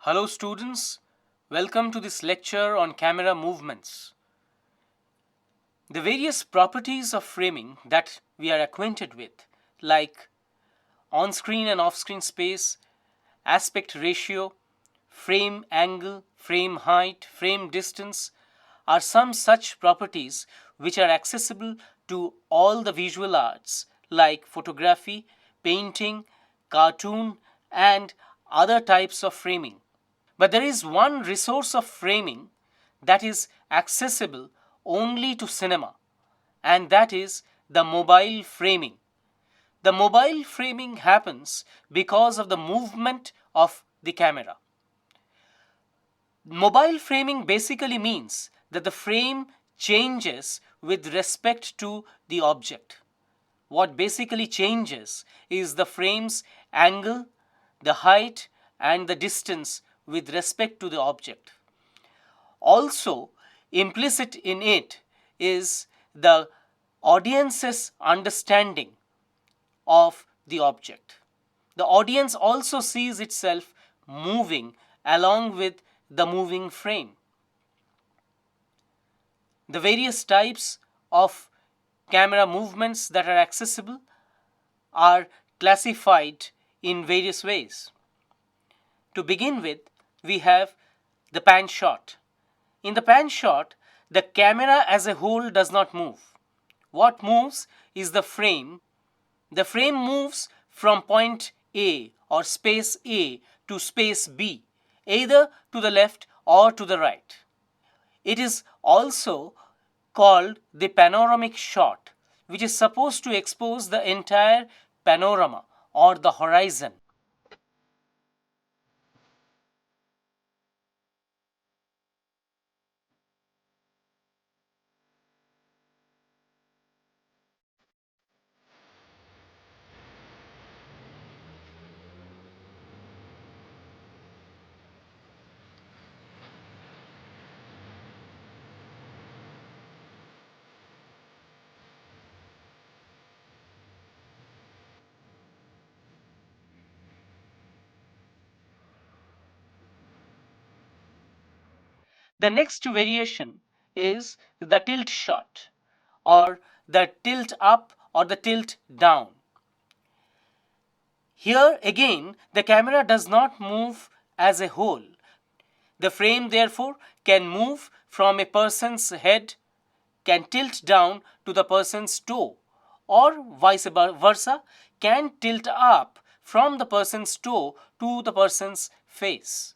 Hello students, welcome to this lecture on camera movements. The various properties of framing that we are acquainted with, like on-screen and off-screen space, aspect ratio, frame angle, frame height, frame distance, are some such properties which are accessible to all the visual arts like photography, painting, cartoon, and other types of framing. But there is one resource of framing that is accessible only to cinema, and that is the mobile framing. The mobile framing happens because of the movement of the camera. Mobile framing basically means that the frame changes with respect to the object. What basically changes is the frame's angle, the height, and the distance with respect to the object. Also, implicit in it is the audience's understanding of the object. The audience also sees itself moving along with the moving frame. The various types of camera movements that are accessible are classified in various ways. To begin with, we have the pan shot. In the pan shot, the camera as a whole does not move. What moves is the frame. The frame moves from point A or space A to space B, either to the left or to the right. It is also called the panoramic shot, which is supposed to expose the entire panorama or the horizon. The next variation is the tilt shot, or the tilt up or the tilt down. Here again, the camera does not move as a whole. The frame therefore can move from a person's head, can tilt down to the person's toe, or vice versa, can tilt up from the person's toe to the person's face.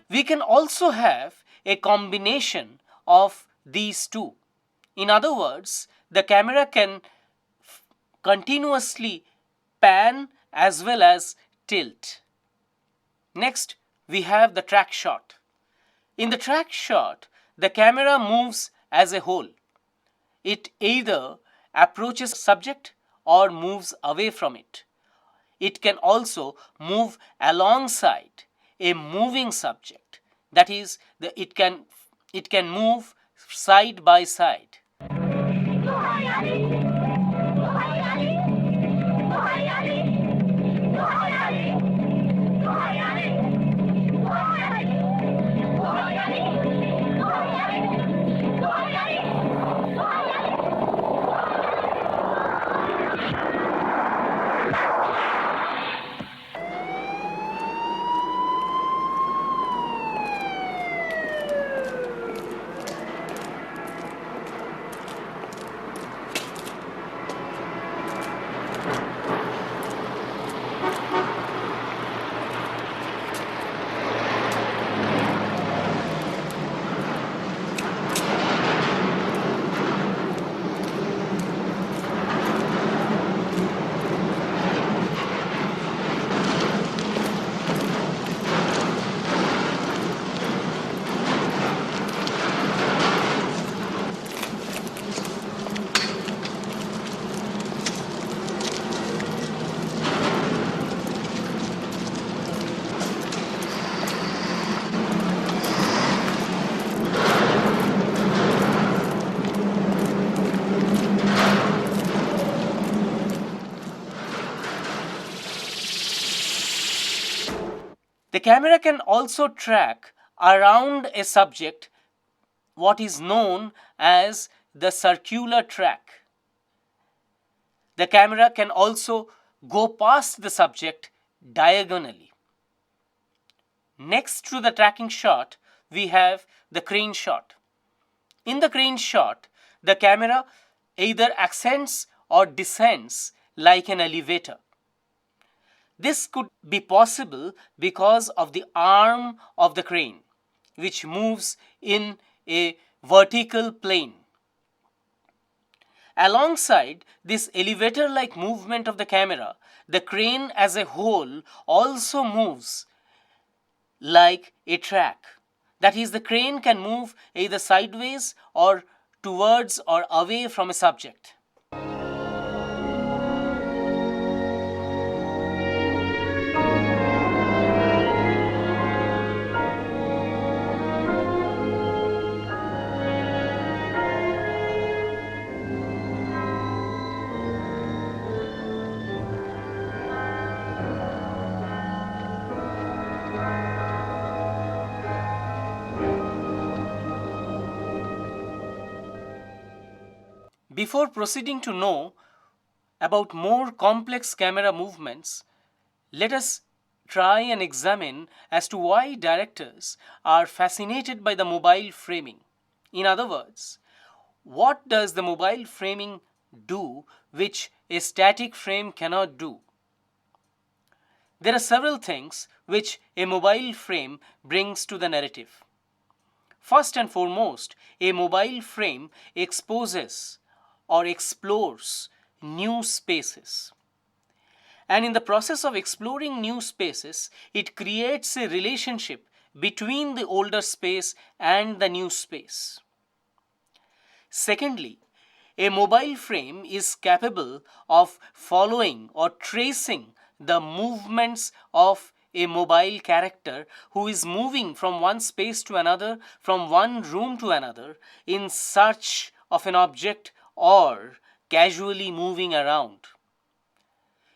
We can also have a combination of these two. In other words, the camera can continuously pan as well as tilt. Next, we have the track shot. In the track shot, the camera moves as a whole. It either approaches subject or moves away from it. It can also move alongside a moving subject. That is, it can move side by side. camera can also track around a subject what is known as the circular track. The camera can also go past the subject diagonally. Next to the tracking shot, we have the crane shot. In the crane shot, the camera either ascends or descends like an elevator. This could be possible because of the arm of the crane, which moves in a vertical plane. Alongside this elevator-like movement of the camera, the crane as a whole also moves like a track. That is, the crane can move either sideways or towards or away from a subject. Before proceeding to know about more complex camera movements, let us try and examine as to why directors are fascinated by the mobile framing. In other words, what does the mobile framing do which a static frame cannot do? There are several things which a mobile frame brings to the narrative. First and foremost, a mobile frame exposes or explores new spaces. And in the process of exploring new spaces, it creates a relationship between the older space and the new space. Secondly, a mobile frame is capable of following or tracing the movements of a mobile character who is moving from one space to another, from one room to another, in search of an object or casually moving around.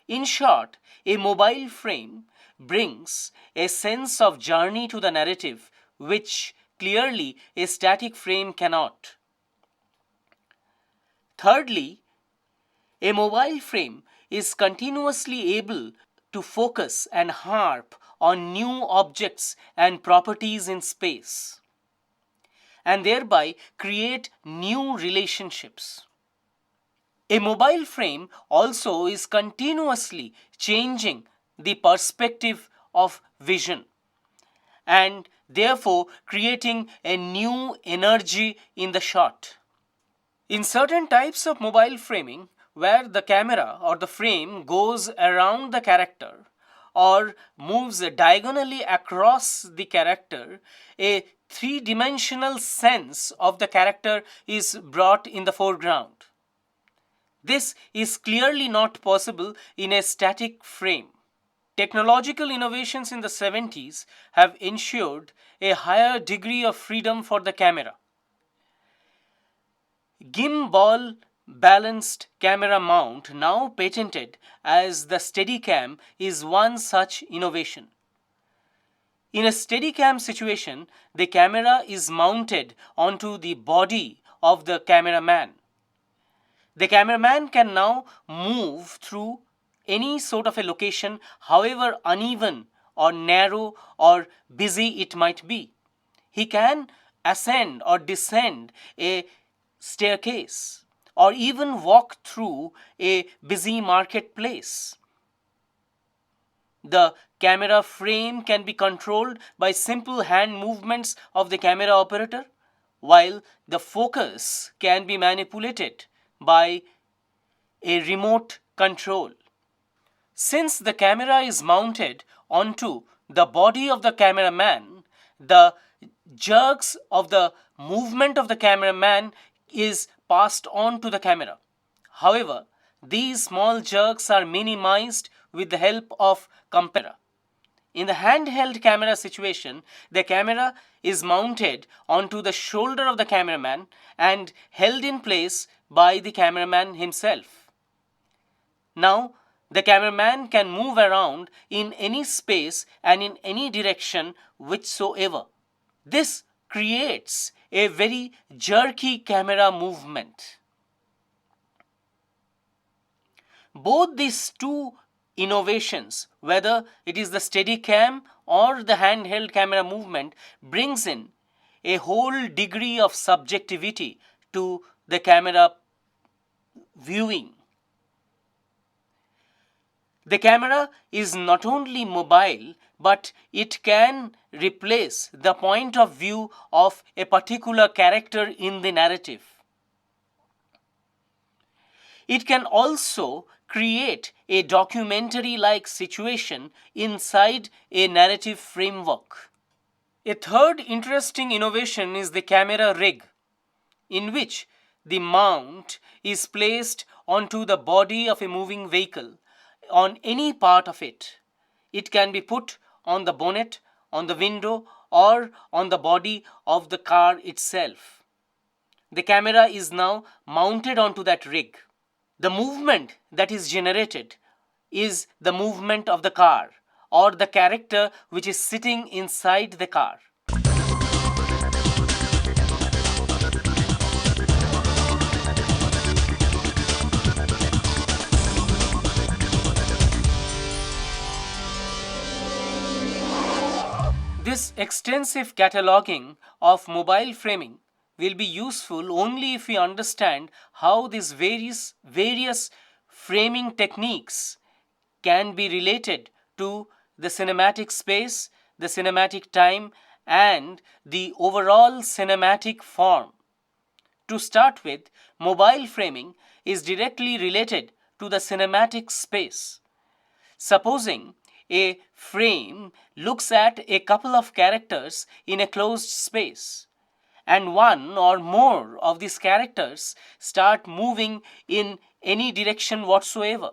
In short, a mobile frame brings a sense of journey to the narrative which clearly a static frame cannot. Thirdly, a mobile frame is continuously able to focus and harp on new objects and properties in space, and thereby create new relationships. A mobile frame also is continuously changing the perspective of vision and therefore creating a new energy in the shot. In certain types of mobile framing, where the camera or the frame goes around the character or moves diagonally across the character, a three-dimensional sense of the character is brought in the foreground. This is clearly not possible in a static frame. Technological innovations in the 70s have ensured a higher degree of freedom for the camera. Gimbal balanced camera mount, now patented as the Steadicam, is one such innovation. In a Steadicam situation, the camera is mounted onto the body of the cameraman. The cameraman can now move through any sort of a location, however uneven or narrow or busy it might be. He can ascend or descend a staircase or even walk through a busy marketplace. The camera frame can be controlled by simple hand movements of the camera operator, while the focus can be manipulated by a remote control. Since the camera is mounted onto the body of the cameraman, the jerks of the movement of the cameraman is passed on to the camera. However, these small jerks are minimized with the help of camera. In the handheld camera situation, the camera is mounted onto the shoulder of the cameraman and held in place by the cameraman himself. Now, The cameraman can move around in any space and in any direction whichsoever. This creates a very jerky camera movement. Both these two innovations, whether it is the Steadicam or the handheld camera movement, brings in a whole degree of subjectivity to the camera viewing. The camera is not only mobile, but it can replace the point of view of a particular character in the narrative. It can also create a documentary-like situation inside a narrative framework. A third interesting innovation is the camera rig, in which the mount is placed onto the body of a moving vehicle on any part of it. It can be put on the bonnet, on the window, or on the body of the car itself. The camera is now mounted onto that rig. The movement that is generated is the movement of the car or the character which is sitting inside the car. This extensive cataloging of mobile framing will be useful only if we understand how these various framing techniques can be related to the cinematic space, the cinematic time, and the overall cinematic form. To start with, mobile framing is directly related to the cinematic space. Supposing a frame looks at a couple of characters in a closed space, and one or more of these characters start moving in any direction whatsoever.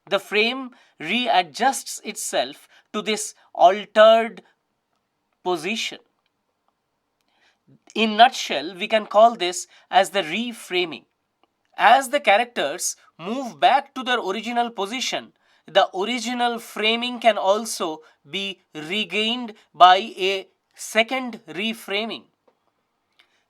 The frame readjusts itself to this altered position. In a nutshell, we can call this as the reframing. As the characters move back to their original position, the original framing can also be regained by a second reframing.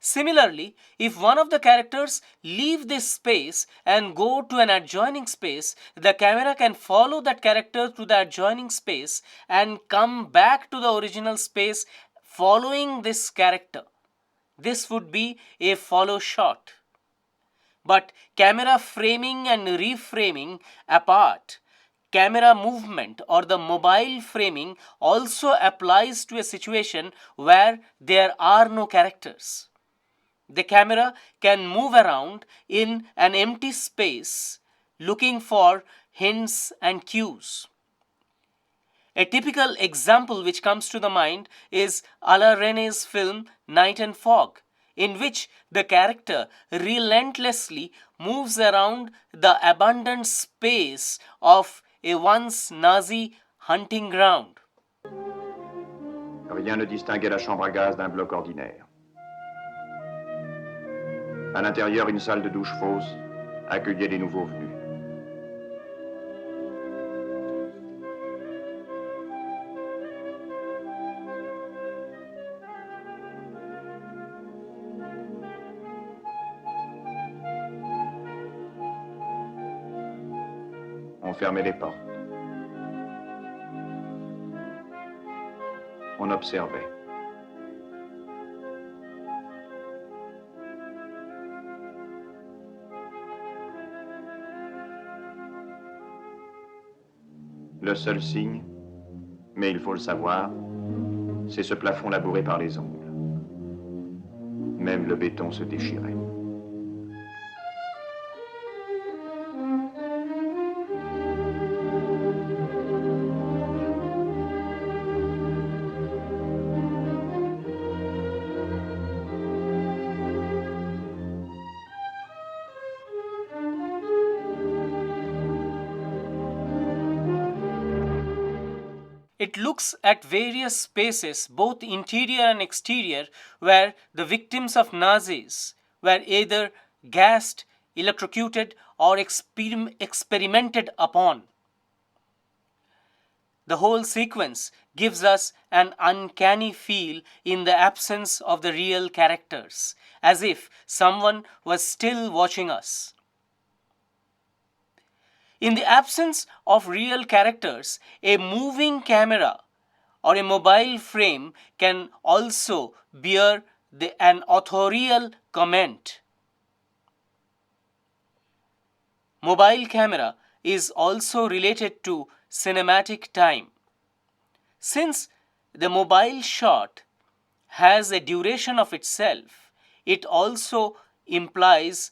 Similarly, if one of the characters leave this space and go to an adjoining space, the camera can follow that character to the adjoining space and come back to the original space following this character. This would be a follow shot. But camera framing and reframing apart, camera movement or the mobile framing also applies to a situation where there are no characters. The camera can move around in an empty space looking for hints and cues. A typical example which comes to the mind is Alain's film Night and Fog, in which the character relentlessly moves around the abundant space of a once Nazi hunting ground. Rien ne distinguait la chambre à gaz d'un bloc ordinaire. À l'intérieur, une salle de douche fausse accueillait les nouveaux venus. On fermait les portes. On observait. Le seul signe, mais il faut le savoir, c'est ce plafond labouré par les ongles. Même le béton se déchirait. It looks at various spaces, both interior and exterior, where the victims of Nazis were either gassed, electrocuted, or experimented upon. The whole sequence gives us an uncanny feel in the absence of the real characters, as if someone was still watching us. In the absence of real characters, a moving camera or a mobile frame can also bear an authorial comment. Mobile camera is also related to cinematic time. Since the mobile shot has a duration of itself, it also implies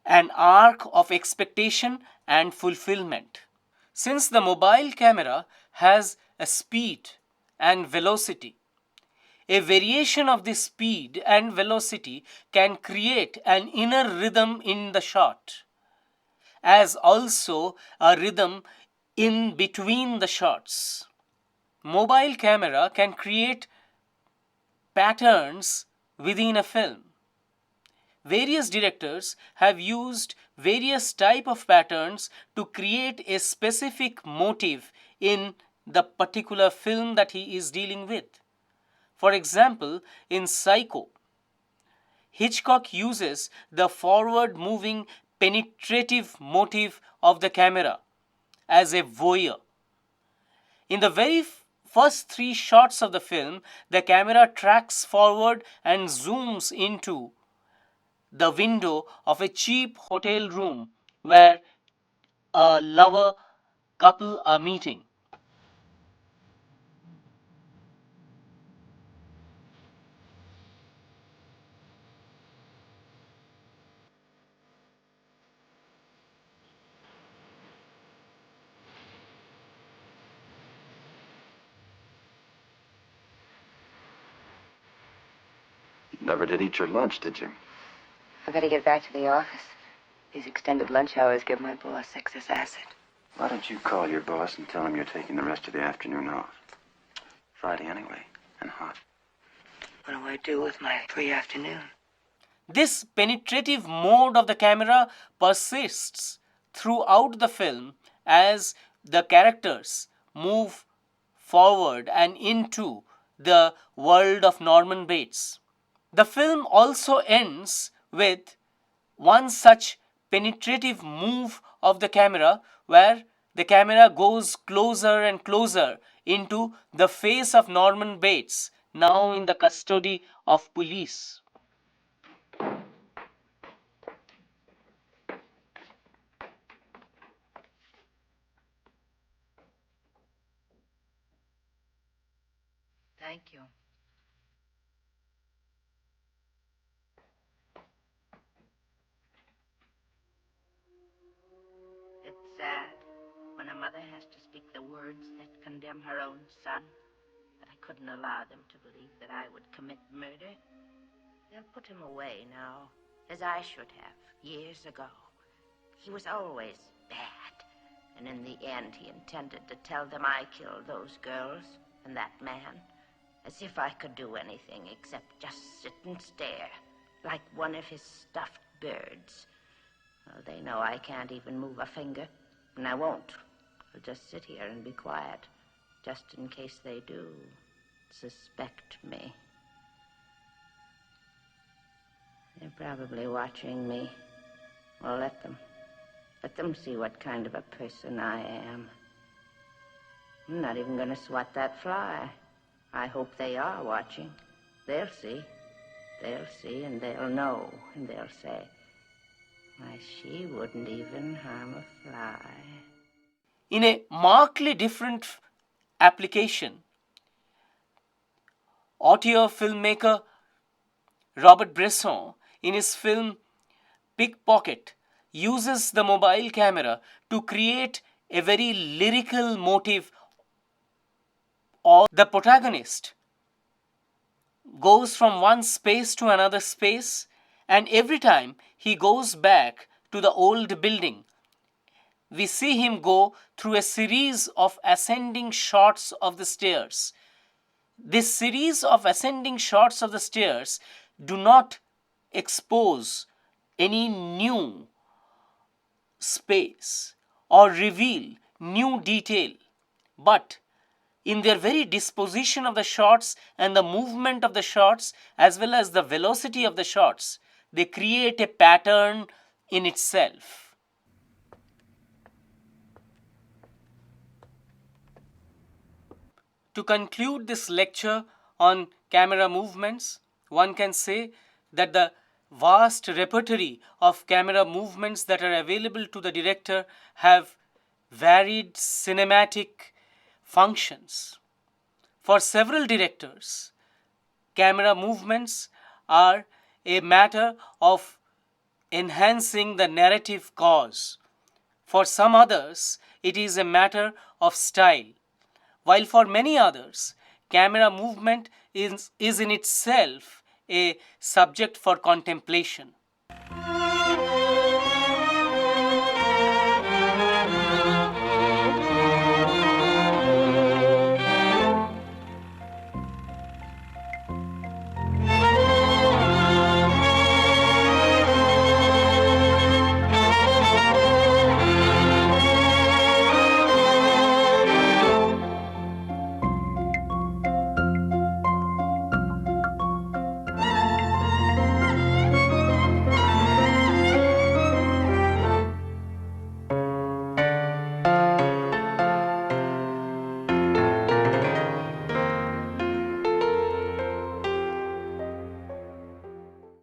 an arc of expectation and fulfillment. Since the mobile camera has a speed and velocity, a variation of this speed and velocity can create an inner rhythm in the shot, as also a rhythm in between the shots. Mobile camera can create patterns within a film. Various directors have used various type of patterns to create a specific motive in the particular film that he is dealing with. For example, in Psycho, Hitchcock uses the forward-moving penetrative motive of the camera as a voyeur. In the very first 3 shots of the film, the camera tracks forward and zooms into the window of a cheap hotel room where a lover couple are meeting. Never did eat your lunch, did you? I gotta get back to the office. These extended lunch hours give my boss excess acid. Why don't you call your boss and tell him you're taking the rest of the afternoon off? Friday anyway, and hot. What do I do with my free afternoon? This penetrative mode of the camera persists throughout the film as the characters move forward and into the world of Norman Bates. The film also ends with one such penetrative move of the camera where the camera goes closer and closer into the face of Norman Bates, now in the custody of police. Thank you. It's sad when a mother has to speak the words that condemn her own son, but I couldn't allow them to believe that I would commit murder. They'll put him away now, as I should have, years ago. He was always bad, and in the end he intended to tell them I killed those girls and that man, as if I could do anything except just sit and stare, like one of his stuffed birds. Oh, they know I can't even move a finger, and I won't. I'll just sit here and be quiet, just in case they do suspect me. They're probably watching me. Well, let them. Let them see what kind of a person I am. I'm not even going to swat that fly. I hope they are watching. They'll see. They'll see, and they'll know, and they'll say, why, she wouldn't even harm a fly. In a markedly different application, auteur filmmaker Robert Bresson, in his film Pickpocket, uses the mobile camera to create a very lyrical motive. Or the protagonist goes from one space to another space, and every time he goes back to the old building, we see him go through a series of ascending shots of the stairs. This series of ascending shots of the stairs do not expose any new space or reveal new detail, but in their very disposition of the shots and the movement of the shots, as well as the velocity of the shots, they create a pattern in itself. To conclude this lecture on camera movements, one can say that the vast repertoire of camera movements that are available to the director have varied cinematic functions. For several directors, camera movements are a matter of enhancing the narrative cause. For some others, it is a matter of style, while for many others, camera movement is in itself a subject for contemplation.